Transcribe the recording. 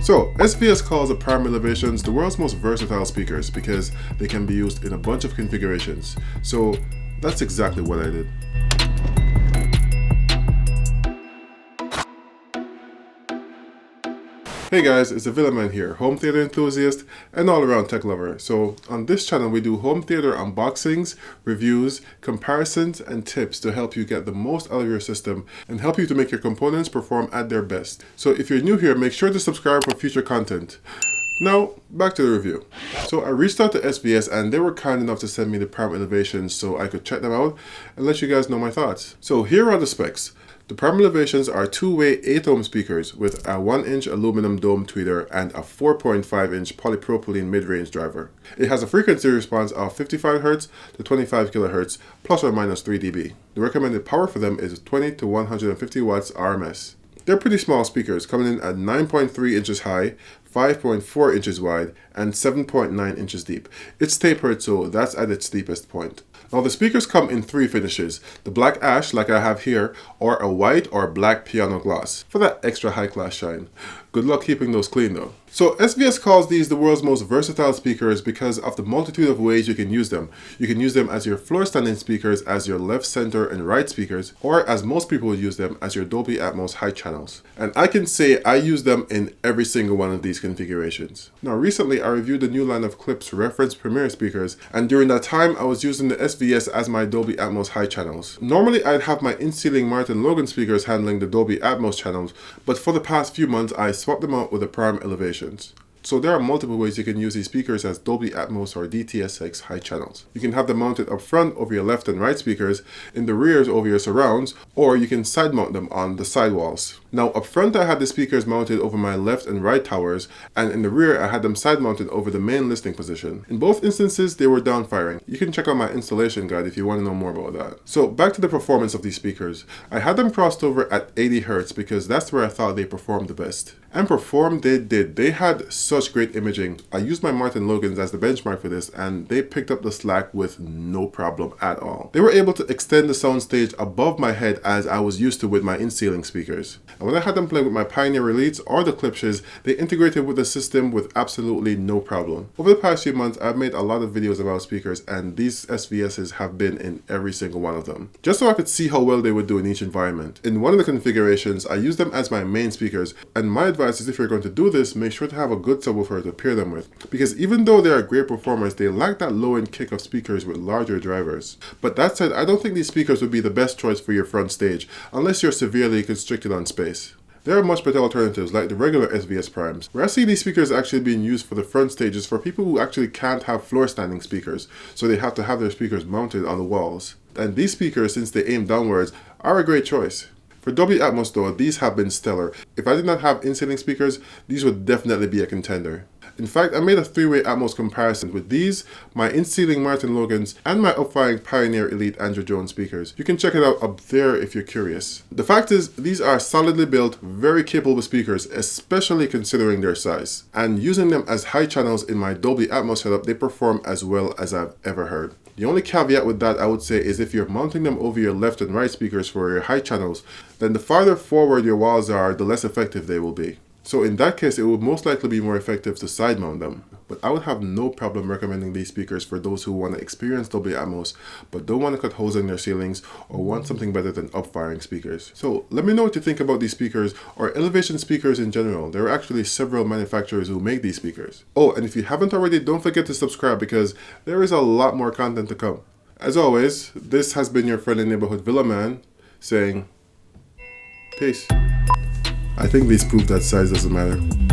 So, SVS calls the Prime Elevations the world's most versatile speakers because they can be used in a bunch of configurations. So, that's exactly what I did. Hey guys, it's the Villaman here, home theater enthusiast and all-around tech lover. So on this channel we do home theater unboxings, reviews, comparisons, and tips to help you get the most out of your system and help you to make your components perform at their best. So if you're new here, make sure to subscribe for future content. Now, back to the review. So I reached out to SVS and they were kind enough to send me the Prime Elevations so I could check them out and let you guys know my thoughts. So here are the specs. The Prime Elevations are two-way 8-ohm speakers with a 1-inch aluminum dome tweeter and a 4.5-inch polypropylene mid-range driver. It has a frequency response of 55 Hz to 25 kHz plus or minus 3 dB. The recommended power for them is 20 to 150 watts RMS. They're pretty small speakers, coming in at 9.3 inches high, 5.4 inches wide, and 7.9 inches deep. It's tapered, so that's at its deepest point. Now the speakers come in 3 finishes, the black ash like I have here, or a white or black piano gloss, for that extra high class shine. Good luck keeping those clean though. So SVS calls these the world's most versatile speakers because of the multitude of ways you can use them. You can use them as your floor standing speakers, as your left, center, and right speakers, or as most people would use them, as your Dolby Atmos high channels. And I can say I use them in every single one of these configurations. Now recently I reviewed the new line of Klipsch reference Premier speakers, and during that time I was using the SVS as my Dolby Atmos high channels. Normally I'd have my in-ceiling Martin Logan speakers handling the Dolby Atmos channels, but for the past few months I swapped them out with the Prime Elevation. So there are multiple ways you can use these speakers as Dolby Atmos or DTS:X high channels. You can have them mounted up front over your left and right speakers, in the rears over your surrounds, or you can side mount them on the sidewalls. Now up front I had the speakers mounted over my left and right towers, and in the rear I had them side mounted over the main listening position. In both instances they were down firing. You can check out my installation guide if you want to know more about that. So back to the performance of these speakers. I had them crossed over at 80 Hz because that's where I thought they performed the best. And perform they did. They had such great imaging. I used my Martin Logans as the benchmark for this and they picked up the slack with no problem at all. They were able to extend the soundstage above my head as I was used to with my in-ceiling speakers. And when I had them playing with my Pioneer Elites or the Klipsches, they integrated with the system with absolutely no problem. Over the past few months I've made a lot of videos about speakers and these SVSs have been in every single one of them. Just so I could see how well they would do in each environment. In one of the configurations I used them as my main speakers, and my advice is if you're going to do this, make sure to have a good subwoofer to pair them with, because even though they are great performers, they lack that low-end kick of speakers with larger drivers. But that said, I don't think these speakers would be the best choice for your front stage, unless you're severely constricted on space. There are much better alternatives like the regular SVS Primes. Where I see these speakers actually being used for the front stages for people who actually can't have floor standing speakers, so they have to have their speakers mounted on the walls. And these speakers, since they aim downwards, are a great choice. For Dolby Atmos though, these have been stellar. If I did not have in-ceiling speakers, these would definitely be a contender. In fact, I made a 3-way Atmos comparison with these, my in-ceiling Martin Logans, and my up-firing Pioneer Elite Andrew Jones speakers. You can check it out up there if you're curious. The fact is, these are solidly built, very capable speakers, especially considering their size. And using them as high channels in my Dolby Atmos setup, they perform as well as I've ever heard. The only caveat with that I would say is if you're mounting them over your left and right speakers for your high channels, then the farther forward your walls are, the less effective they will be. So in that case, it would most likely be more effective to side mount them. But I would have no problem recommending these speakers for those who want to experience Dolby Atmos, but don't want to cut holes in their ceilings or want something better than up-firing speakers. So let me know what you think about these speakers or elevation speakers in general. There are actually several manufacturers who make these speakers. Oh, and if you haven't already, don't forget to subscribe because there is a lot more content to come. As always, this has been your friendly neighborhood Villaman saying peace. I think these prove that size doesn't matter.